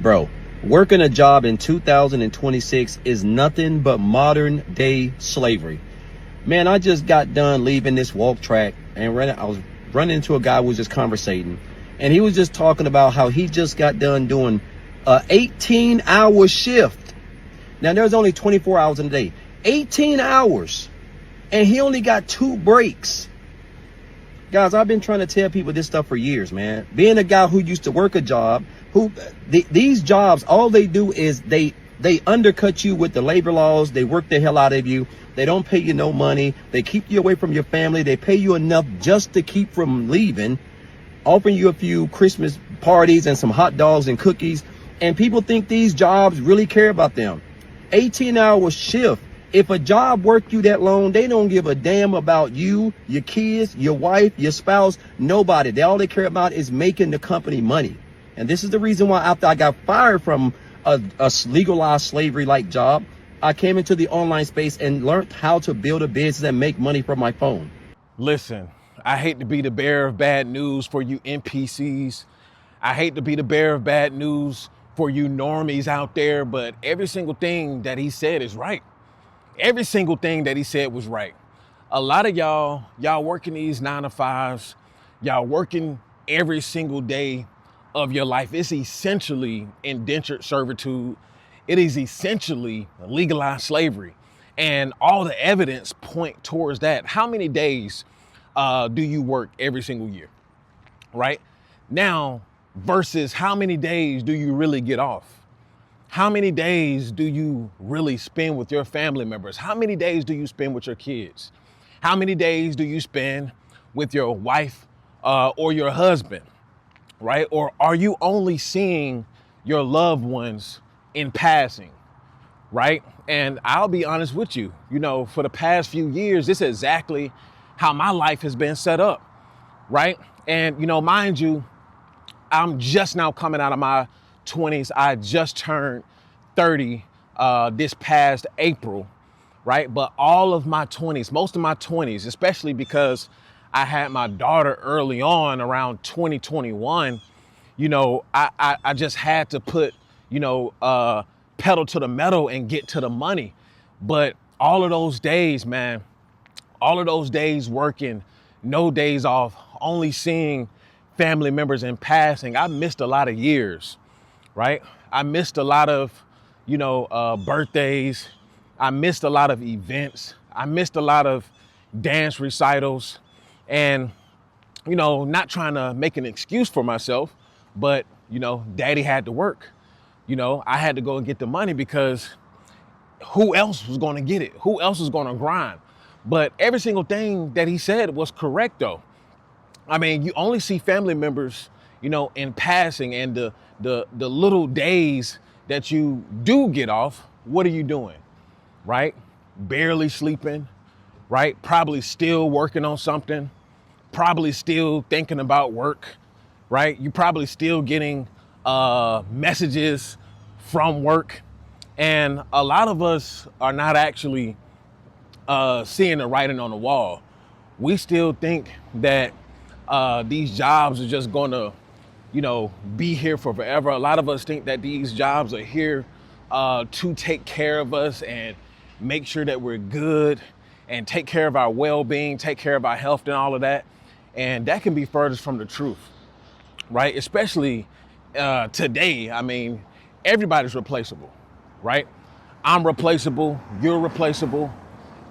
Bro, working a job in 2026 is nothing but modern day slavery. Man, I just got done leaving this walk track and I was running into a guy who was just conversating, and he was just talking about how he just got done doing a 18-hour shift. Now there's only 24 hours in a day, 18 hours, and he only got 2 breaks. Guys, I've been trying to tell people this stuff for years, man. Being a guy who used to work a job, these jobs, all they do is they undercut you with the labor laws. They work the hell out of you. They don't pay you no money. They keep you away from your family. They pay you enough just to keep from leaving, offering you a few Christmas parties and some hot dogs and cookies. And people think these jobs really care about them. 18-hour shift. If a job worked you that long, they don't give a damn about you, your kids, your wife, your spouse, nobody. All they care about is making the company money. And this is the reason why after I got fired from a legalized slavery-like job, I came into the online space and learned how to build a business and make money from my phone. Listen, I hate to be the bearer of bad news for you NPCs. I hate to be the bearer of bad news for you normies out there, but every single thing that he said is right. Every single thing that he said was right. A lot of y'all working these 9-to-5s, y'all working every single day of your life. It's essentially indentured servitude. It is essentially legalized slavery. And all the evidence point towards that. How many days do you work every single year, right? Now, versus how many days do you really get off? How many days do you really spend with your family members? How many days do you spend with your kids? How many days do you spend with your wife or your husband, right? Or are you only seeing your loved ones in passing, right? And I'll be honest with you, for the past few years, this is exactly how my life has been set up, right? And, mind you, I'm just now coming out of my 20s. I just turned 30 this past April, right? But all of my 20s, most of my 20s, especially because I had my daughter early on around 2021, I just had to put, pedal to the metal and get to the money. But all of those days, man, all of those days working, no days off, only seeing family members in passing, I missed a lot of years, right? I missed a lot of, birthdays. I missed a lot of events. I missed a lot of dance recitals. And, not trying to make an excuse for myself, but, daddy had to work. I had to go and get the money because who else was going to get it? Who else was going to grind? But every single thing that he said was correct, though. I mean, you only see family members, in passing, and the little days that you do get off, what are you doing, right? Barely sleeping, right? Probably still working on something, probably still thinking about work, right? You probably still getting messages from work. And a lot of us are not actually seeing the writing on the wall. We still think that these jobs are just going to, be here for forever. A lot of us think that these jobs are here to take care of us and make sure that we're good and take care of our well-being, take care of our health and all of that. And that can be furthest from the truth, right? Especially today. I mean, everybody's replaceable, right? I'm replaceable. You're replaceable.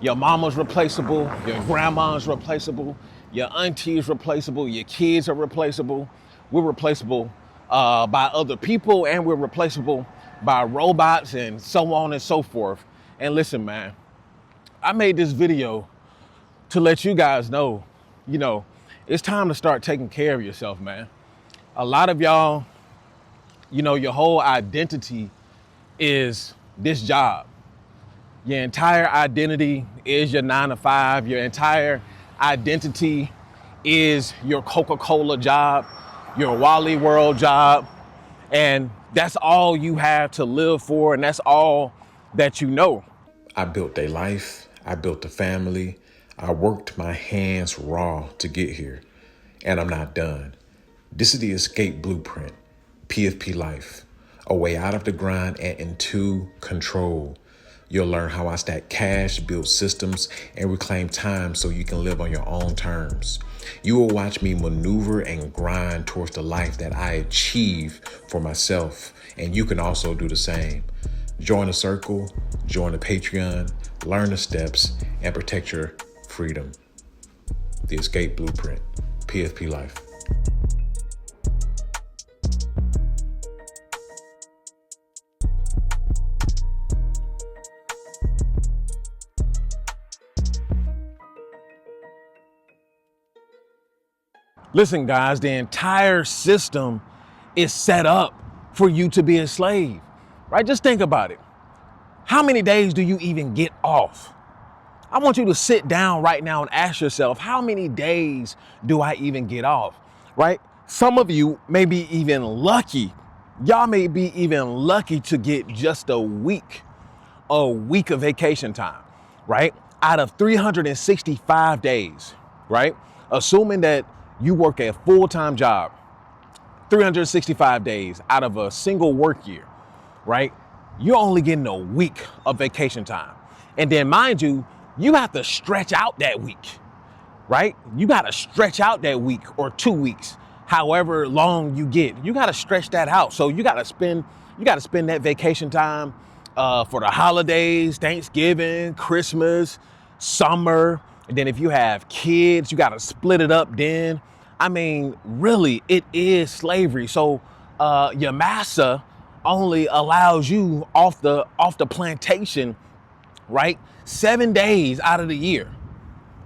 Your mama's replaceable. Your grandma's replaceable. Your auntie's replaceable. Your kids are replaceable. We're replaceable by other people, and we're replaceable by robots and so on and so forth. And listen, man, I made this video to let you guys know, it's time to start taking care of yourself, man. A lot of y'all, your whole identity is this job. Your entire identity is your 9-to-5. Your entire identity is your Coca-Cola job, your Wally World job. And that's all you have to live for. And that's all that you know. I built a life. I built a family. I worked my hands raw to get here. And I'm not done. This is the escape blueprint, PFP life. a way out of the grind and into control. You'll learn how I stack cash, build systems, and reclaim time so you can live on your own terms. You will watch me maneuver and grind towards the life that I achieve for myself, and you can also do the same. Join the circle, join the Patreon, learn the steps, and protect your freedom. The Escape Blueprint, PFP Life. Listen, guys, the entire system is set up for you to be a slave, right? Just think about it. How many days do you even get off? I want you to sit down right now and ask yourself, how many days do I even get off, right? Some of you may be even lucky. Y'all may be even lucky to get just a week of vacation time, right? Out of 365 days, right? Assuming that you work a full-time job, 365 days out of a single work year, right? You're only getting a week of vacation time. And then mind you, you have to stretch out that week, right? You got to stretch out that week or 2 weeks, however long you get. You got to stretch that out. So you got to spend that vacation time for the holidays, Thanksgiving, Christmas, summer. And then if you have kids, you got to split it up then. I mean, really, it is slavery. So your master only allows you off the plantation, right? 7 days out of the year,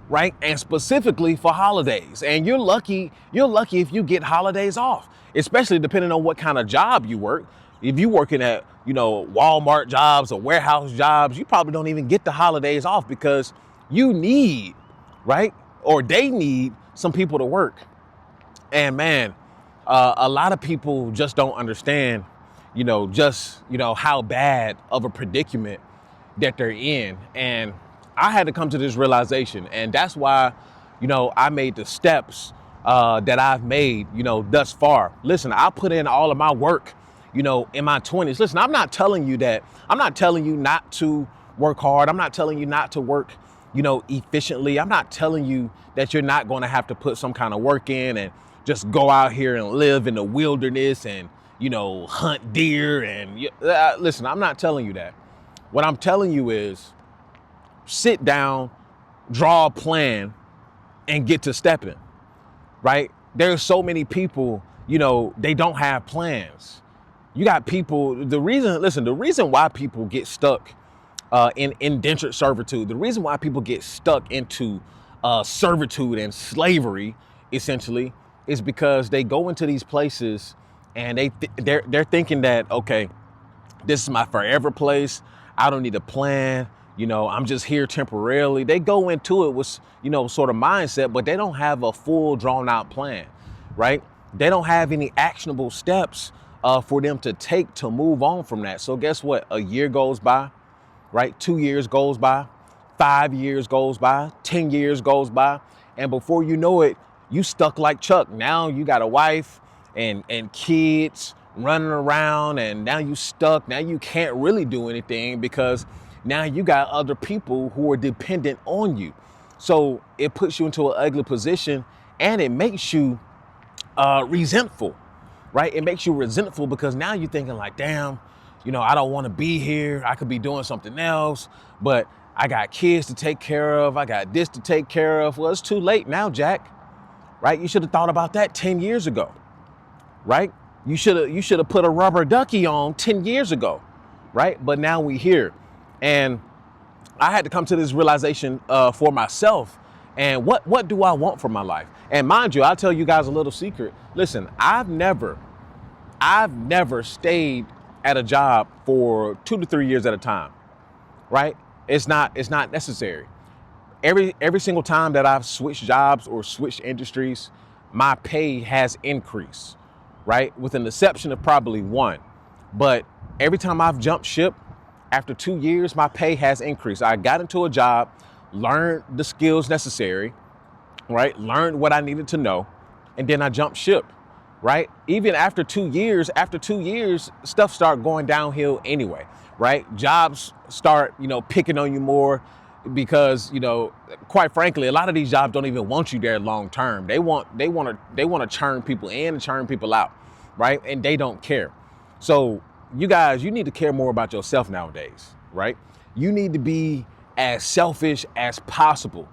right? And specifically for holidays. And you're lucky if you get holidays off, especially depending on what kind of job you work. If you're working at, Walmart jobs or warehouse jobs, you probably don't even get the holidays off because you need, right? Or they need some people to work. And man, a lot of people just don't understand, how bad of a predicament that they're in. And I had to come to this realization. And that's why, I made the steps that I've made, thus far. Listen, I put in all of my work, in my 20s. Listen, I'm not telling you not to work hard. I'm not telling you not to work, efficiently. I'm not telling you that you're not going to have to put some kind of work in and just go out here and live in the wilderness and, hunt deer. And listen, I'm not telling you that. What I'm telling you is sit down, draw a plan, and get to stepping, right? There's so many people, they don't have plans. You got people, the reason why people get stuck in indentured servitude, the reason why people get stuck into servitude and slavery, essentially, is because they go into these places and they're thinking that, okay, this is my forever place. I don't need a plan. I'm just here temporarily. They go into it with, sort of mindset, but they don't have a full drawn out plan, right? They don't have any actionable steps for them to take to move on from that. So guess what? A year goes by, right? 2 years goes by, 5 years goes by, 10 years goes by. And before you know it, you stuck like Chuck. Now you got a wife and kids running around, and now you stuck. Now you can't really do anything because now you got other people who are dependent on you. So it puts you into an ugly position, and it makes you resentful, right? It makes you resentful because now you're thinking like, damn, I don't want to be here. I could be doing something else, but I got kids to take care of. I got this to take care of. Well, it's too late now, Jack, right? You should have thought about that 10 years ago, right? You should have put a rubber ducky on 10 years ago, right? But now we're here. And I had to come to this realization for myself. And what do I want from my life? And mind you, I'll tell you guys a little secret. Listen, I've never stayed at a job for 2 to 3 years at a time, right? It's not necessary. Every single time that I've switched jobs or switched industries, my pay has increased, right? With an exception of probably one. But every time I've jumped ship, after 2 years, my pay has increased. I got into a job, learned the skills necessary, right? Learned what I needed to know, and then I jumped ship. right? Even after 2 years, stuff start going downhill anyway, right? Jobs start, picking on you more because, quite frankly, a lot of these jobs don't even want you there long term. They want to churn people in and churn people out, right? And they don't care. So you guys, you need to care more about yourself nowadays, right? You need to be as selfish as possible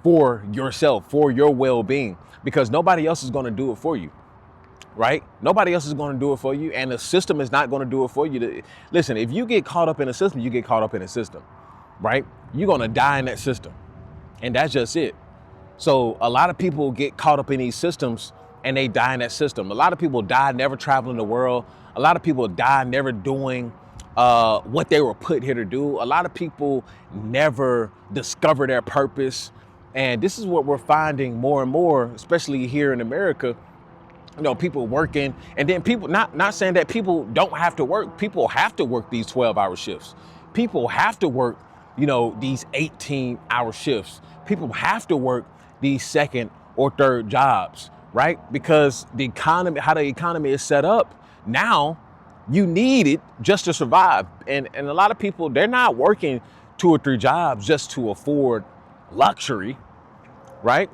for yourself, for your well-being, because nobody else is going to do it for you, right? Nobody else is going to do it for you, and the system is not going to do it for you. Listen, if you get caught up in a system, you get caught up in a system, right? You're going to die in that system, and that's just it. So a lot of people get caught up in these systems and they die in that system. A lot of people die never traveling the world. A lot of people die never doing what they were put here to do. A lot of people never discover their purpose. And this is what we're finding more and more, especially here in America. People working, and then people, not saying that people don't have to work. People have to work these 12-hour shifts. People have to work, these 18-hour shifts. People have to work these second or third jobs, right? Because how the economy is set up now, you need it just to survive. And a lot of people, they're not working 2 or 3 jobs just to afford luxury, right?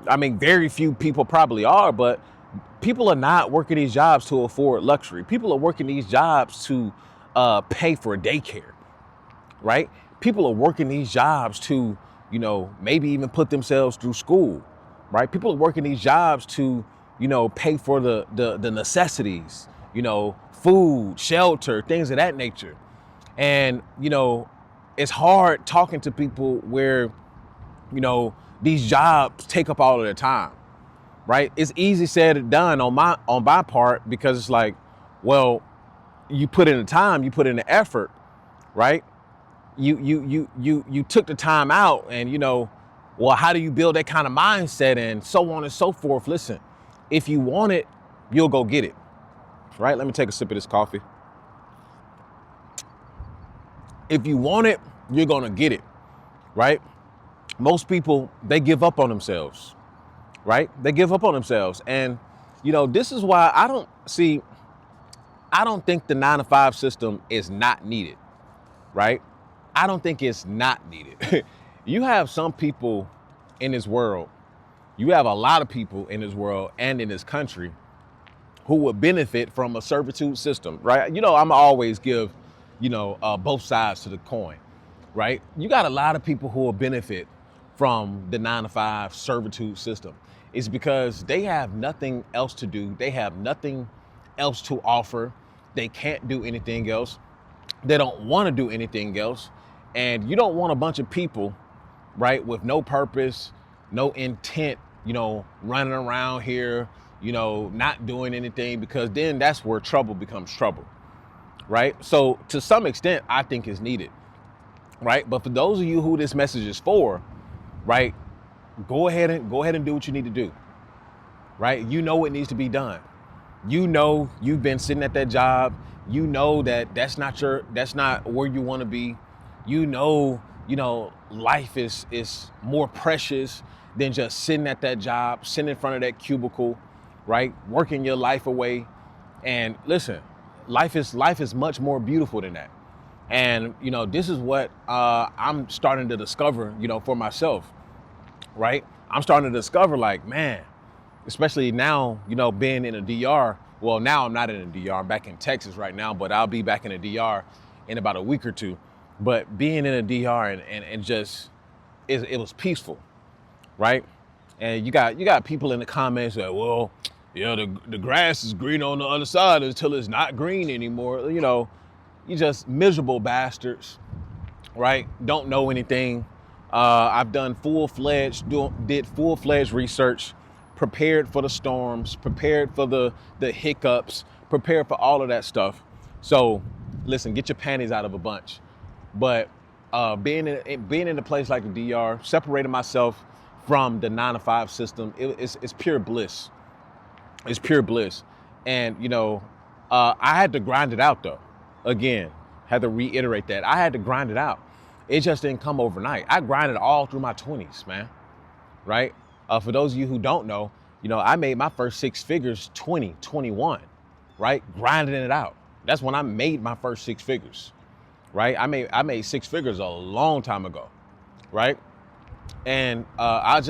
I mean, very few people probably are, but people are not working these jobs to afford luxury. People are working these jobs to pay for daycare, right? People are working these jobs to, maybe even put themselves through school, right? People are working these jobs to, pay for the necessities, food, shelter, things of that nature. And, it's hard talking to people where, these jobs take up all of their time, right? It's easy said and done on my part, because it's like, well, you put in the time, you put in the effort, right? You took the time out, and well, how do you build that kind of mindset, and so on and so forth? Listen, if you want it, you'll go get it, right? Let me take a sip of this coffee. If you want it, you're gonna get it, right? Most people, they give up on themselves, right? They give up on themselves. And, this is why I don't think the 9-to-5 system is not needed, right? I don't think it's not needed. You have some people in this world, you have a lot of people in this world and in this country who would benefit from a servitude system, right? I'm always give, both sides to the coin, right? You got a lot of people who will benefit from the 9-to-5 servitude system. It's because they have nothing else to do. They have nothing else to offer. They can't do anything else. They don't want to do anything else. And you don't want a bunch of people, right, with no purpose, no intent, running around here, not doing anything, because then that's where trouble becomes trouble, right? So to some extent, I think it's needed, right? But for those of you who this message is for, right, go ahead and do what you need to do, right? What needs to be done. You've been sitting at that job. That's not where you want to be. Life is more precious than just sitting at that job, sitting in front of that cubicle, right? Working your life away. And listen, life is much more beautiful than that. And, this is what I'm starting to discover, for myself, right? I'm starting to discover, like, man, especially now, being in a DR. Well, now I'm not in a DR. I'm back in Texas right now, but I'll be back in a DR in about a week or two. But being in a DR and just, it was peaceful, right? And you got people in the comments that, well, the grass is green on the other side until it's not green anymore. You just miserable bastards, right? Don't know anything. I've done full-fledged research, prepared for the storms, prepared for the hiccups, prepared for all of that stuff. So listen, get your panties out of a bunch. But being in a place like the DR, separating myself from the 9-to-5 system, it's pure bliss. It's pure bliss. And, I had to grind it out, though. Again, had to reiterate that. I had to grind it out. It just didn't come overnight. I grinded all through my 20s, man, right? For those of you who don't know, I made my first six figures 21, right? Grinding it out. That's when I made my first six figures, right? I made six figures a long time ago, right? And I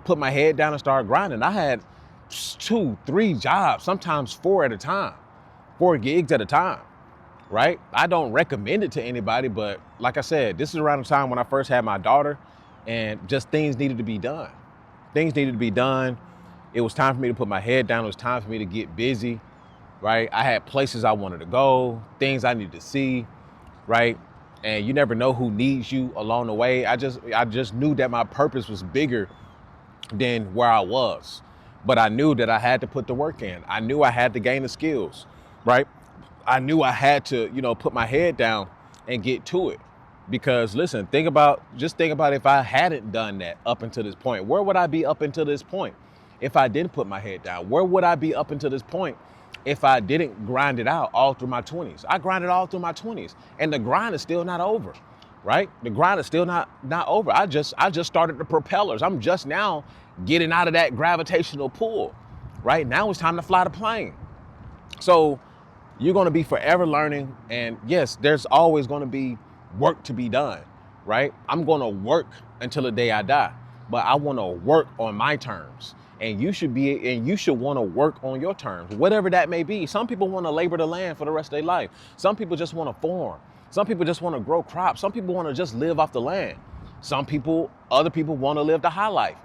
put my head down and started grinding. I had 2, 3 jobs, sometimes 4 at a time, 4 gigs at a time, right? I don't recommend it to anybody, but like I said, this is around the time when I first had my daughter, and just things needed to be done. Things needed to be done. It was time for me to put my head down. It was time for me to get busy, right? I had places I wanted to go, things I needed to see, right? And you never know who needs you along the way. I just knew that my purpose was bigger than where I was. But I knew that I had to put the work in. I knew I had to gain the skills, right? I knew I had to, put my head down and get to it. Because listen, think about if I hadn't done that up until this point. Where would I be up until this point if I didn't put my head down? Where would I be up until this point if I didn't grind it out all through my 20s? I grinded all through my 20s, and the grind is still not over, right? The grind is still not over. I just started the propellers. I'm just now getting out of that gravitational pull, right? Now it's time to fly the plane. So you're going to be forever learning, and yes, there's always going to be work to be done, right? I'm going to work until the day I die, but I want to work on my terms. And you should want to work on your terms, whatever that may be. Some people want to labor the land for the rest of their life. Some people just want to farm. Some people just want to grow crops. Some people want to just live off the land. Other people want to live the high life.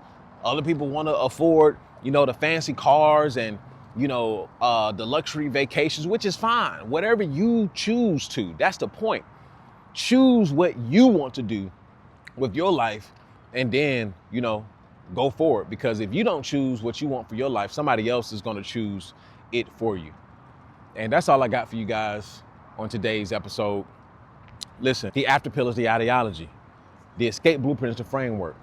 Other people want to afford, the fancy cars and, the luxury vacations, which is fine. Whatever you choose to, that's the point. Choose what you want to do with your life, and then, go forward. Because if you don't choose what you want for your life, somebody else is going to choose it for you. And that's all I got for you guys on today's episode. Listen, the after pill is the ideology. The escape blueprint is the framework.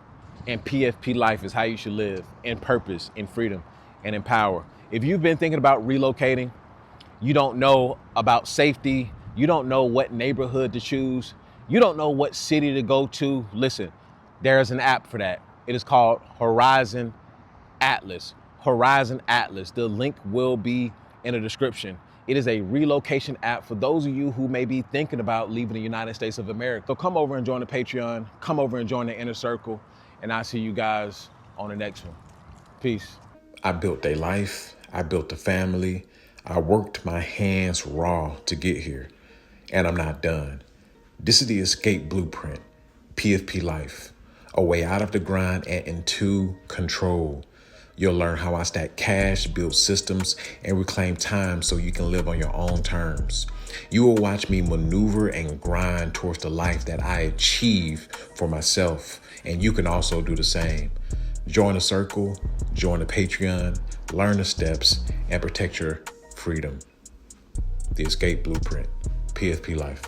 And PFP life is how you should live in purpose, in freedom, and in power. If you've been thinking about relocating, you don't know about safety, you don't know what neighborhood to choose, you don't know what city to go to, listen, there is an app for that. It is called Horizon Atlas. Horizon Atlas. The link will be in the description. It is a relocation app for those of you who may be thinking about leaving the United States of America. So come over and join the Patreon, come over and join the inner circle, and I'll see you guys on the next one. Peace. I built a life. I built a family. I worked my hands raw to get here, and I'm not done. This is the escape blueprint, PFP life, a way out of the grind and into control. You'll learn how I stack cash, build systems, and reclaim time so you can live on your own terms. You will watch me maneuver and grind towards the life that I achieve for myself, and you can also do the same. Join the circle, join the Patreon, learn the steps, and protect your freedom. The escape blueprint, PFP life.